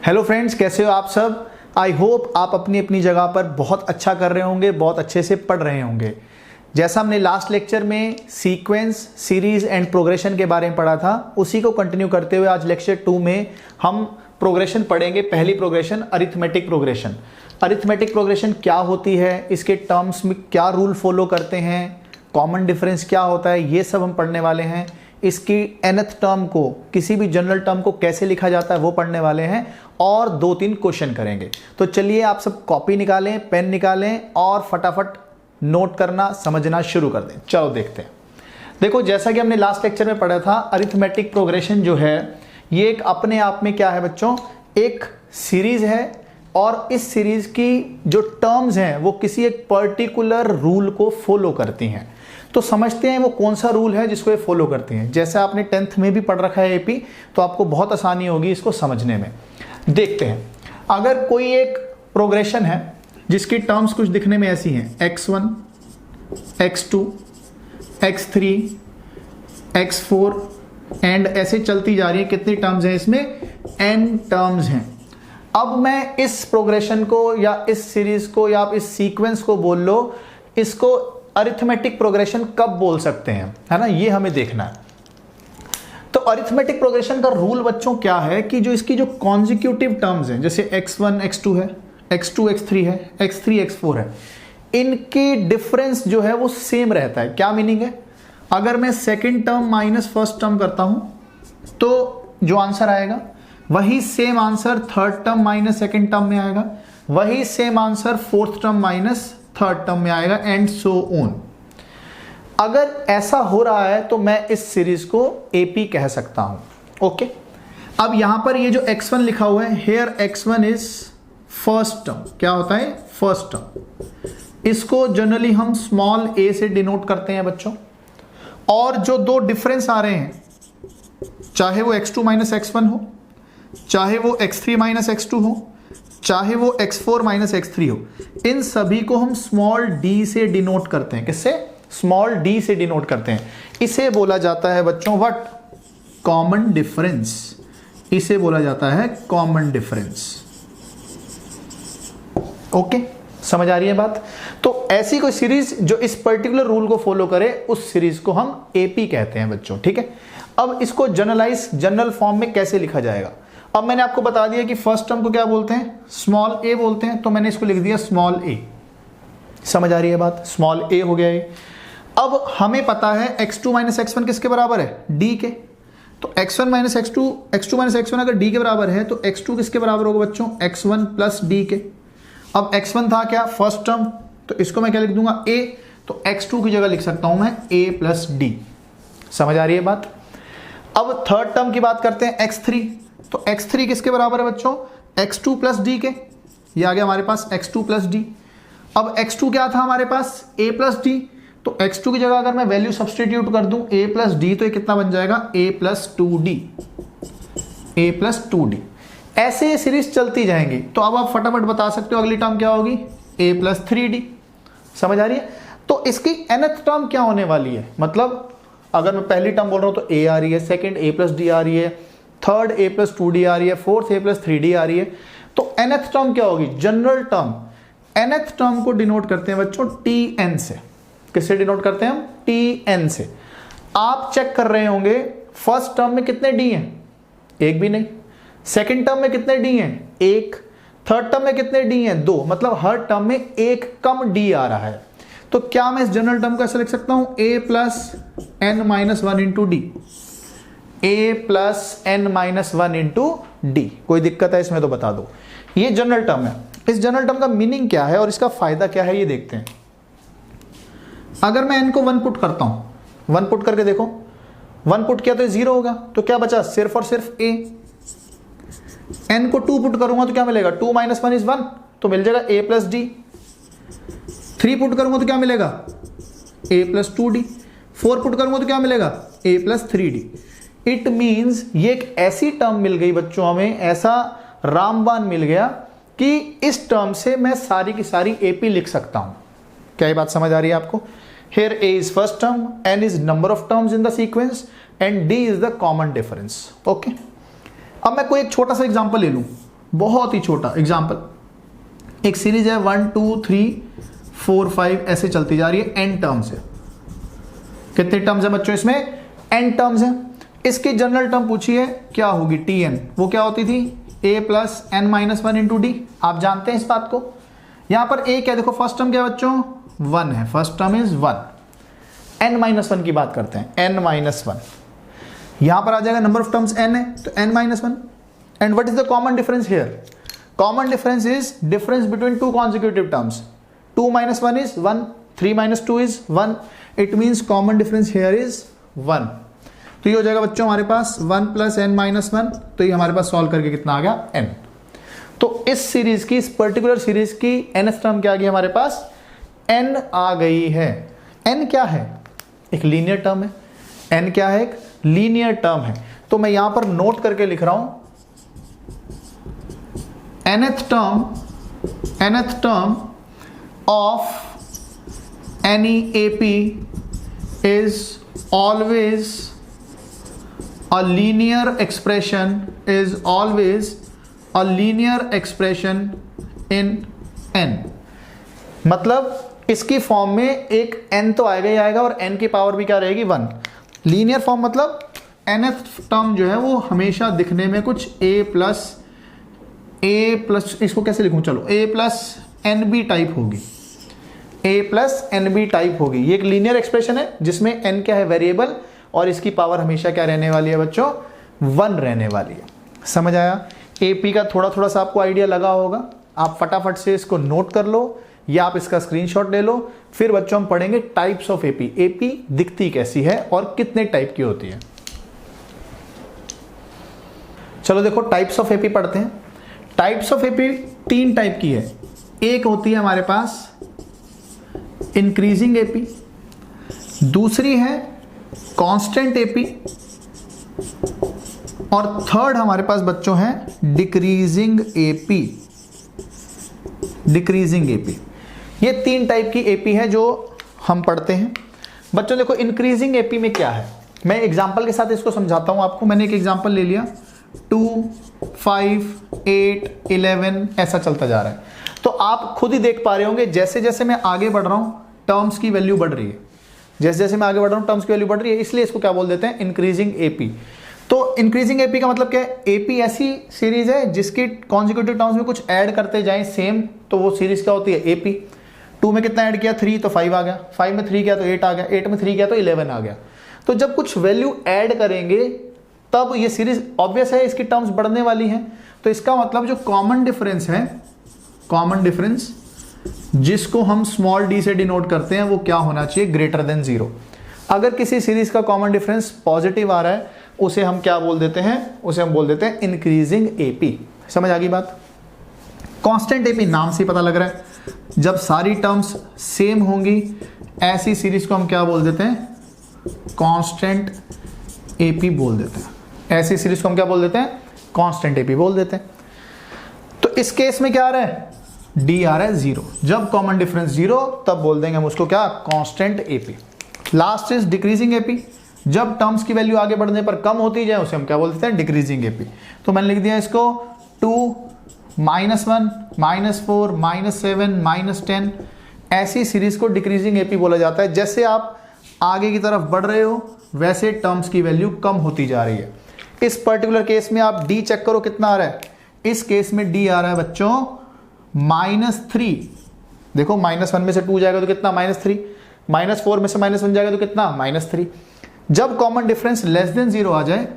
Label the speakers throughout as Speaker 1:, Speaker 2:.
Speaker 1: Hello friends, कैसे हो आप सब। आई होप आप अपनी अपनी जगह पर बहुत अच्छा कर रहे होंगे, बहुत अच्छे से पढ़ रहे होंगे। जैसा हमने लास्ट लेक्चर में सीक्वेंस, सीरीज एंड प्रोग्रेशन के बारे में पढ़ा था, उसी को कंटिन्यू करते हुए आज लेक्चर 2 में हम प्रोग्रेशन पढ़ेंगे। पहली progression arithmetic progression. Arithmetic progression क्या होती है, इसके टर्म्स में क्या रूल फॉलो करते हैं, कॉमन डिफरेंस क्या होता है, ये सब हम पढ़ने वाले हैं। इसकी nth टर्म को, किसी भी जनरल टर्म को कैसे लिखा जाता है वो पढ़ने वाले हैं और 2-3 क्वेश्चन करेंगे। तो चलिए आप सब कॉपी निकालें, पेन निकालें और फटाफट नोट करना, समझना शुरू कर दें। चलो देखते हैं। देखो, जैसा कि हमने लास्ट लेक्चर में पढ़ा था, अरिथमेटिक प्रोग्रेशन जो है ये एक अपने आप में क्या है बच्चों, एक सीरीज है और इस सीरीज की जो टर्म्स हैं वो किसी एक पर्टिकुलर रूल को फॉलो करती हैं। तो समझते हैं वो कौन सा रूल है जिसको ये फॉलो करती हैं। जैसे आपने 10th में भी पढ़ रखा है एपी, तो आपको बहुत आसानी होगी इसको समझने में। देखते हैं, अगर कोई एक प्रोग्रेशन है जिसकी टर्म्स कुछ दिखने में ऐसी हैं, x1, x2, x3, x4 and ऐसे चलती जा रही है। कितनी टर्म्स हैं इसमें? n टर्म्स हैं। अब मैं इस प्रोग्रेशन को या इस सीरीज को या आप इस सीक्वेंस को बोल लो, इसको अरिथमेटिक प्रोग्रेशन कब बोल सकते हैं, है ना, ये हमें देखना है। तो अरिथमेटिक प्रोग्रेशन का रूल बच्चों क्या है कि जो इसकी जो कॉन्जिक्यूटिव टर्म्स हैं, जैसे x1 x2 है, x2 x3 है, x3 x4 है, इनकी डिफरेंस जो है वो सेम रहता है। क्या मीनिंग है? अगर मैं second term minus first term करता हूं तो जो आंसर आएगा वही same answer third term minus second term में आएगा, वही same answer fourth term minus third term में आएगा, एंड सो ऑन। अगर ऐसा हो रहा है तो मैं इस सीरीज को एपी कह सकता हूं। ओके, अब यहां पर ये जो x1 लिखा हुआ है, hair x1 is first term. क्या होता है? First term. इसको जनरली हम स्मॉल a से डिनोट करते हैं बच्चों। और जो दो डिफरेंस आ रहे हैं, चाहे वो x2 माइनस x1 हो, चाहे वो x3 माइनस x2 हो, चाहे वो x4 माइनस x3 हो, इन सभी को हम स्मॉल d से डिनोट करते हैं। किससे? स्मॉल d से डिनोट करते हैं। इसे बोला जाता है बच्चों व्हाट? Common difference. इसे बोला जाता है कॉमन डिफरेंस। ओके, समझ आ रही है बात? तो ऐसी कोई सीरीज जो इस पर्टिकुलर रूल को फॉलो करे, उस सीरीज को हम एपी कहते हैं बच्चों। ठीक है, अब इसको जनरल फॉर्म में कैसे लिखा जाएगा? अब मैंने आपको बता दिया कि फर्स्ट टर्म को क्या बोलते हैं? स्मॉल a बोलते हैं, तो मैंने इसको लिख दिया स्मॉल a। समझ आ रही है बात? स्मॉल a हो गया ये। अब हमें पता है x2 माइनस x1 किसके बराबर है? d के। तो x1 minus x2, x2 minus x1 अगर d के बराबर है तो x2 किसके बराबर होगा बच्चों? x1 प्लस d के। अब x1 था क्या? फर्स्ट टर्म, तो इसको मैं क्या लिख दूंगा? a। तो x2 की जगह लिख सकता हूं मैं a प्लस d। समझ आ रही है बात? अब थर्ड टर्म की बात करते हैं, x3। तो x3 किसके बराबर है बच्चों? x2 प्लस डी के। ये आ गया हमारे पास x2 प्लस डी। अब x2 क्या था हमारे पास? a plus D. तो x2 की जगह अगर मैं वैल्यू सब्सटीट्यूट कर दूं a प्लस डी, तो ये कितना बन जाएगा? a plus 2d। a plus 2d। ऐसे सीरीज चलती जाएंगी। तो अब आप फटाफट बता सकते हो अगली टर्म क्या होगी? a plus 3d। समझ आ रही है? तो इसकी nth टर्म क्या होने वाली है? मतलब अगर मैं पहली टर्म बोल रहा हूं तो a आ रही है, सेकेंड a प्लस डी आ रही है, थर्ड a प्लस 2d आ रही है, फोर्थ a प्लस 3d आ रही है। तो nth टर्म क्या होगी? General term. nth टर्म को डिनोट करते हैं बच्चों tn से। किससे डिनोट करते हैं हम? tn से। आप चेक कर रहे होंगे फर्स्ट टर्म में कितने d हैं? एक भी नहीं। सेकंड टर्म में कितने d हैं? एक। थर्ड टर्म में कितने d हैं? दो। मतलब हर टर्म में एक कम d आ रहा है। तो क्या मैं इस जनरल टर्म को ऐसे लिख सकता हूं? a plus n minus 1 into D. a plus n minus 1 into D. कोई दिक्कत है इसमें तो बता दो। ये जनरल टर्म है। इस जनरल टर्म का मीनिंग क्या है और इसका फायदा क्या है ये देखते हैं। अगर मैं n को 1 पुट करता हूं, 1 पुट करके देखो, 1 पुट किया तो 0 होगा, तो क्या बचा? सिर्फ और सिर्फ a। n को 2 पुट करूंगा तो क्या मिलेगा? 2 माइनस 1 इज 1, तो मिल जाएगा a प्लस डी। 3 पुट करूंगा तो क्या मिलेगा? a plus 2d। 4 पुट करूंगा तो क्या मिलेगा? a plus 3d। It means ये एक ऐसी टर्म मिल गई बच्चों, हमें ऐसा रामबाण मिल गया कि इस टर्म से मैं सारी की सारी एपी लिख सकता हूं। क्या ये बात समझ आ रही है आपको? Here a is first term, n is number of terms in the sequence and d is the common difference. Okay? अब मैं कोई एक छोटा सा एग्जांपल ले लूं। बहुत ही छोटा एग्जाम्पल, एक सीरीज है 1 2 3 4 5 ऐसे चलती जा रही है, n टर्म्स है। कितने टर्म्स है बच्चों इसमें? n टर्म्स है। इसकी जनरल टर्म पूछिए क्या होगी, tn, वो क्या होती थी a plus n minus one into D. आप जानते हैं इस बात को। यहां पर a क्या, देखो फर्स्ट टर्म क्या है बच्चों, 1 है, first term is 1। n minus one की बात करते हैं, n माइनस वन, यहां पर आ जाएगा नंबर ऑफ टर्म्स n है तो n minus one. And what is the common difference here? Common difference is difference between two consecutive terms. 2 minus 1 is 1, 3 minus 2 is 1, it means common difference here is 1। तो ये हो जाएगा बच्चों हमारे पास 1 plus n minus one, तो ये हमारे पास solve करके कितना आ गया, n। तो इस सीरीज की, इस पर्टिकुलर सीरीज की nth टर्म क्या आ गई हमारे पास, n आ गई है। n क्या है? एक लीनियर टर्म है। n क्या है? एक लीनियर टर्म है। तो मैं यहां पर नोट करके लिख रहा हूं, nth term of any AP is always a linear expression, is always a linear expression in n। मतलब इसकी फॉर्म में एक n तो आएगा ही आएगा और n की पावर भी क्या रहेगी, 1। लीनियर फॉर्म मतलब nth टर्म जो है वो हमेशा दिखने में कुछ a प्लस इसको कैसे लिखूं, चलो a plus n b type होगी, a plus n b type होगी। ये एक लीनियर एक्सप्रेशन है जिसमें n क्या है, वेरिएबल, और इसकी पावर हमेशा क्या रहने वाली है बच्चों, 1 रहने वाली है। समझ आया? AP का थोड़ा थोड़ा सा आपको आइडिया लगा होगा, आप फटाफट से इसको नोट कर लो या आप इसका स्क्रीनशॉट ले लो। फिर बच्चों हम पढ़ेंगे टाइप्स ऑफ AP, AP दिखती कैसी है और कितने टाइप की होती है। चलो देखो टाइप्स ऑफ AP पढ़ते हैं। टाइप्स ऑफ AP 3 टाइप की है। एक होती है हमारे पास इंक्रीजिंग AP, दूसरी है कांस्टेंट AP, और थर्ड हमारे पास बच्चों है डिक्रीजिंग AP। डिक्रीजिंग AP, ये 3 टाइप की AP है जो हम पढ़ते हैं। बच्चों देखो इंक्रीजिंग AP में क्या है, मैं एग्जांपल के साथ इसको समझाता हूं आपको। मैंने एक एग्जांपल ले लिया, 2 5 8 11 ऐसा चलता जा रहा है। तो आप खुद ही देख पा रहे होंगे जैसे जैसे मैं आगे बढ़ रहा हूं टर्म्स की वैल्यू बढ़ रही है, जैसे जैसे मैं आगे बढ़ रहा हूं टर्म्स की वैल्यू बढ़ रही है, इसलिए इसको क्या बोल देते हैं, इंक्रीजिंग AP। तो इंक्रीजिंग AP का मतलब क्या है, AP ऐसी सीरीज है जिसकी कॉन्जिक्यूटिव टर्म्स में कुछ ऐड करते जाएं सेम, तो वो सीरीज क्या होती है, AP। 2 में कितना ऐड किया, 3, तो 5 आ गया, 5 में 3 किया तो 8 आ गया, 8 में 3 किया तो 11 आ गया। तो जब कुछ वैल्यू ऐड करेंगे तब ये सीरीज ऑब्वियस है इसकी टर्म्स बढ़ने वाली हैं। तो इसका मतलब जो कॉमन डिफरेंस है, कॉमन डिफरेंस जिसको हम स्मॉल d से डिनोट करते हैं, वो क्या होना चाहिए, ग्रेटर देन 0। अगर किसी सीरीज का कॉमन डिफरेंस पॉजिटिव आ रहा है उसे हम क्या बोल देते हैं, उसे हम बोल देते हैं इंक्रीजिंग AP। समझ आ गई बात? कांस्टेंट AP नाम से पता लग रहा है, जब सारी टर्म्स सेम होंगी ऐसी सीरीज को हम क्या बोल देते हैं, कांस्टेंट AP बोल देते हैं। ऐसी सीरीज को हम क्या बोल देते हैं, कांस्टेंट AP बोल देते हैं। तो इस केस में क्या आ रहा है, D आ रहा है 0। जब कॉमन डिफरेंस 0 तब बोल देंगे हम उसको क्या, constant AP। Last is decreasing AP, जब टर्म्स की वैल्यू आगे बढ़ने पर कम होती जाए उसे हम क्या बोल देते हैं, डिक्रीजिंग AP। तो मैंने लिख दिया इसको 2 -1 -4 -7 -10, ऐसी सीरीज को डिक्रीजिंग AP बोला जाता है। जैसे आप आगे की तरफ बढ़ रहे हो वैसे टर्म्स की वैल्यू कम होती जा रही है। इस पर्टिकुलर केस में आप D चेक करो कितना आ रहा है, इस केस में D आ रहा है बच्चों -3। देखो -1 में से 2 जाएगा तो कितना, -3, -4 में से -1 जाएगा तो कितना, -3। जब कॉमन डिफरेंस लेस देन 0 आ जाए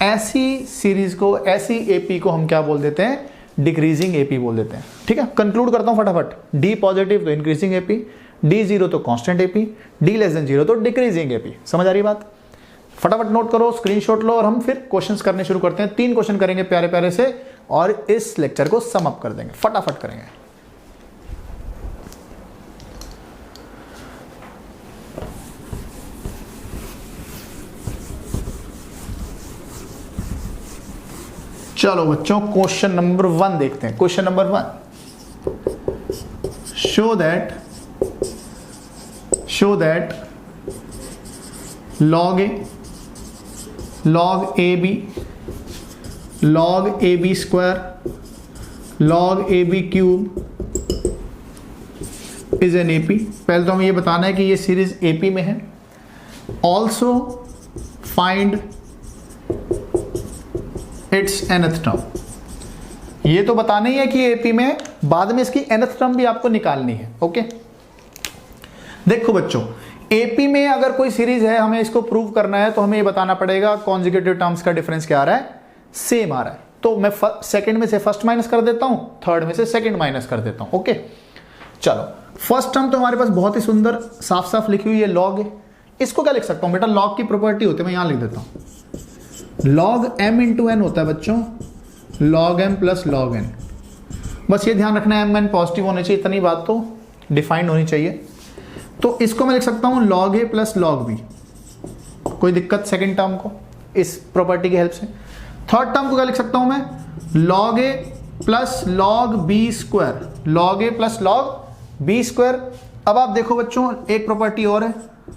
Speaker 1: ऐसी सीरीज को, ऐसी AP को हम क्या बोल देते हैं, डिक्रीजिंग AP बोल देते हैं। ठीक है, कंक्लूड करता हूं फटाफट। D पॉजिटिव तो इंक्रीजिंग AP, D 0 तो constant AP, D less than 0 तो डिक्रीजिंग AP। समझ आ रही बात? फटाफट नोट करो, स्क्रीनशॉट लो और हम फिर क्वेश्चंस करने शुरू करते हैं। 3 क्वेश्चन करेंगे प्यारे प्यारे से और इस लेक्चर को सम अप कर देंगे, फटाफट करेंगे। चलो बच्चों क्वेश्चन नंबर 1 देखते हैं। Question number 1, show that log AB square log AB cube is an AP। पहले तो हमें ये बताना है कि ये सीरीज AP में है। Also find its nth term. ये तो बताना ही है कि AP में है, बाद में इसकी nth टर्म भी आपको निकालनी है। ओके, देखो बच्चों, AP में अगर कोई सीरीज है, हमें इसको प्रूव करना है तो हमें ये बताना पड़ेगा कॉन्जिक्यूटिव टर्म्स का डिफरेंस क्या आ रहा है, सेम आ रहा है। तो मैं सेकंड में से फर्स्ट माइनस कर देता हूं, थर्ड में से सेकंड माइनस कर देता हूं। ओके, चलो फर्स्ट टर्म तो हमारे पास बहुत ही सुंदर साफ साफ लिखी हुई है, लॉग है। इसको क्या लिख सकता हूं बेटा, लॉग की प्रॉपर्टी होती है, मैं यहां लिख देता हूं। लॉग m इंटू एन होता है बच्चों, log m plus log n। बस ये ध्यान रखना है m n पॉजिटिव होने चाहिए, इतनी बात तो डिफाइंड होनी चाहिए। तो इसको मैं लिख सकता हूं log a plus log b। कोई दिक्कत सेकंड टर्म को इस प्रॉपर्टी की हेल्प से। थर्ड टर्म को क्या लिख सकता हूं मैं, log a plus log b square, log a plus log b square. अब आप देखो बच्चों, एक प्रॉपर्टी और है,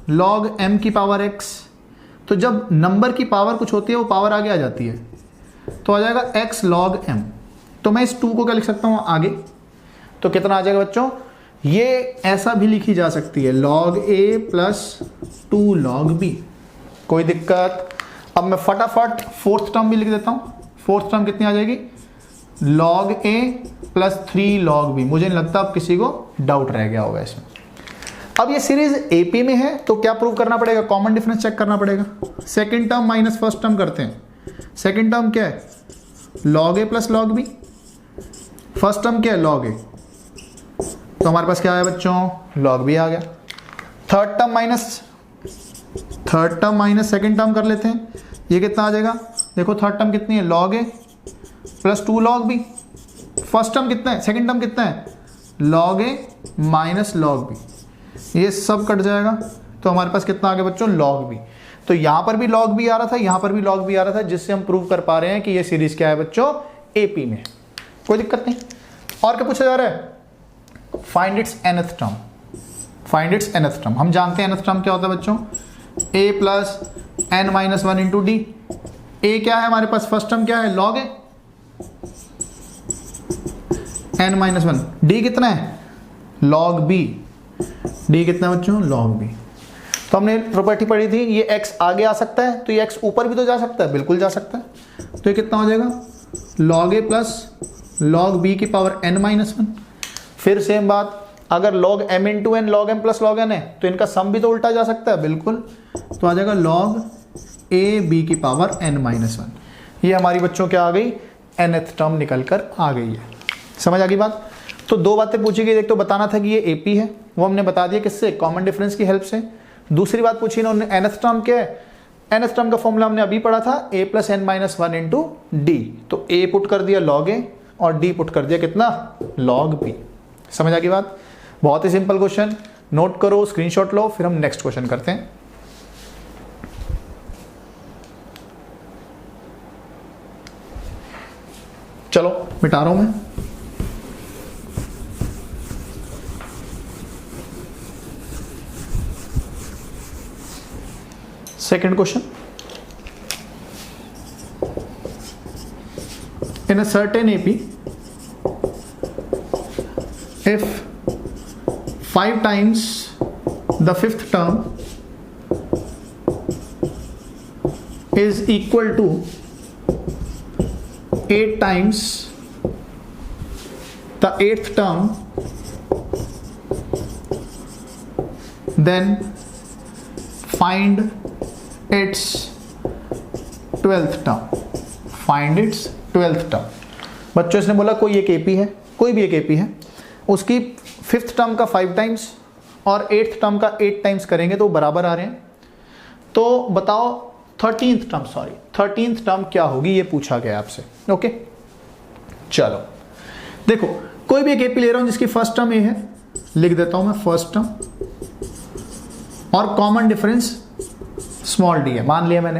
Speaker 1: लॉग m की पावर x। तो जब नंबर की पावर कुछ होती है वो पावर आगे आ जाती है, तो आ जाएगा x log m। तो मैं इस 2 को क्या लिख सकता हूं आगे, तो कितना आ जाएगा बच्चों, ये ऐसा भी लिखी जा सकती है, log a plus 2 log b। कोई दिक्कत। अब मैं फटाफट फोर्थ टर्म भी लिख देता हूं। फोर्थ टर्म कितनी आ जाएगी, log a plus 3 log b। मुझे नहीं लगता अब किसी को डाउट रह गया होगा इसमें। अब ये सीरीज AP में है तो क्या प्रूव करना पड़ेगा, कॉमन डिफरेंस चेक करना पड़ेगा। Second term minus first term करते हैं। सेकंड टर्म क्या है, log a plus log b। First term क्या है, log a। तो हमारे पास क्या आया बच्चों, log b आ गया। Third term minus second term कर लेते हैं, ये कितना आ जाएगा, देखो थर्ड टर्म कितनी है, log a plus 2 log b। First term कितना है, सेकंड टर्म कितना है, log a minus log b। ये सब कट जाएगा, तो हमारे पास कितना आ गया बच्चों, log b। तो यहां पर भी log b आ रहा था, यहां पर भी log b आ रहा था, जिससे हम प्रूव कर पा रहे हैं कि ये सीरीज क्या है बच्चों, AP में। कोई दिक्कत नहीं। और क्या पूछा जा रहा है, find its nth term. Find its nth term, हम जानते हैं nth टर्म क्या होता है बच्चों, a plus n minus 1 into D. a क्या है हमारे पास, फर्स्ट टर्म क्या है, log a, n minus 1। d कितना है, log b। d कितना है बच्चों, log b। तो हमने प्रॉपर्टी पढ़ी थी, ये x आगे आ सकता है तो ये x ऊपर भी तो जा सकता है, बिल्कुल जा सकता है। तो ये कितना हो जाएगा, log a plus log b की पावर n माइनस 1। फिर सेम बात, अगर log m into n log m plus log n है तो इनका सम भी तो उल्टा जा सकता है, बिल्कुल। तो आ जाएगा log a b की पावर n माइनस 1। ये हमारी बच्चों क्या आ गई, nth टर्म निकल कर आ गई है। समझ आ गई बात। तो दो बातें पूछी गई, एक तो बताना था कि ये AP है, वो हमने बता दिया किससे, कॉमन डिफरेंस की हेल्प से। दूसरी बात पूछी ना उन्होंने, nth टर्म क्या है, nth टर्म का फॉर्मूला हमने अभी पढ़ा था, a plus n minus 1 into D. तो a पुट कर दिया log a और d पुट कर दिया कितना, log b। समझ आ गई बात। बहुत ही सिंपल क्वेश्चन, नोट करो, स्क्रीनशॉट लो, फिर हम नेक्स्ट क्वेश्चन करते हैं। चलो मिटा रहा हूं मैं। Second question, in a certain AP, if 5 times the fifth term is equal to 8 times the 8th term, then find its 12th term. Find its 12th term. बच्चों इसने बोला कोई एक AP है, कोई भी एक AP है, उसकी 5th टर्म का 5 टाइम्स और 8th टर्म का 8 टाइम्स करेंगे तो बराबर आ रहे हैं। तो बताओ 13th टर्म क्या होगी, ये पूछा गया आपसे। ओके, चलो देखो, कोई भी एक AP ले रहा हूं जिसकी फर्स्ट टर्म A है, लिख देता हूं मैं फर्स्ट टर्म, और कॉमन डिफरेंस स्मॉल d है, मान लिया मैंने।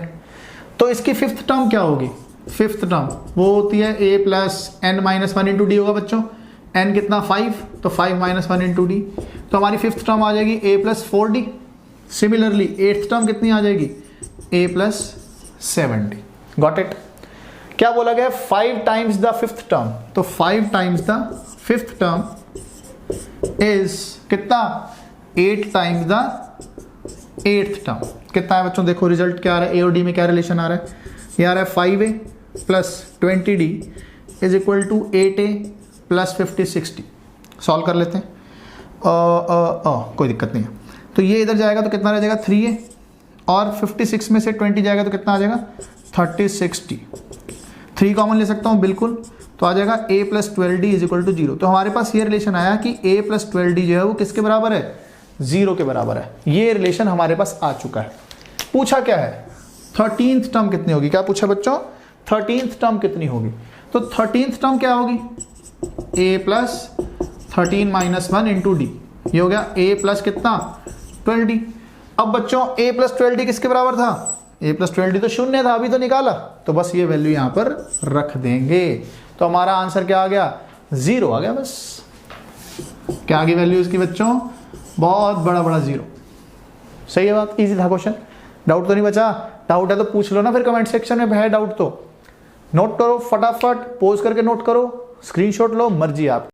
Speaker 1: तो इसकी 5th टर्म क्या होगी, 5th टर्म वो होती है a plus n minus 1 into D होगा बच्चों। n कितना 5, तो 5 माइनस 1 इंटू डी। तो हमारी 5th टर्म आ जाएगी a plus 4d। Similarly 8th term कितनी आ जाएगी, a plus 7d। Got it. क्या बोला गया? 5 टाइम्स द फिफ्थ टर्म। तो 5 times the fifth term is कितना? 8 टाइम्स द एट्थ टर्म। कितना है बच्चों? देखो रिजल्ट क्या आ रहा है, ए और डी में क्या रिलेशन आ रहा है? ये आ रहा है 5a plus 20d is equal to 8a plus 5060। Solve कर लेते हैं। कोई दिक्कत नहीं है। तो ये इधर जाएगा तो कितना रह जाएगा? 3a, और 56 में से 20 जाएगा तो कितना आ जाएगा? 3060। 3 कॉमन ले सकता हूँ बिल्कुल, तो आ जाएगा a plus 12d is equal to 0। तो हमारे पास ये रिलेशन आया कि a प्लस 12d जो है वो किसके बराबर है? 0 के बराबर है। ये रिलेशन हमारे पास आ चुका है। पूछा क्या है? 13th टर्म कितनी होगी? क्या पूछा बच्चों? 13th टर्म कितनी होगी? तो 13th टर्म क्या होगी? a plus 13 minus 1 into D. ये हो गया a प्लस कितना? 12d। अब बच्चों a प्लस 12d किसके बराबर था? a प्लस 12d तो शून्य था, अभी तो निकाला, तो बस ये वैल्यू यहां पर रख देंगे। तो हमारा आंसर क्या आ गया? 0 आ गया। बस क्या आ गई वैल्यू इसकी बच्चों? बहुत बड़ा 0। सही है बात, इजी था क्वेश्चन। डाउट तो नहीं बचा? डाउट है तो पूछ लो ना फिर कमेंट सेक्शन में। है डाउट तो नोट करो फटाफट, पोज करके नोट करो, स्क्रीनशॉट लो, मर्जी आप।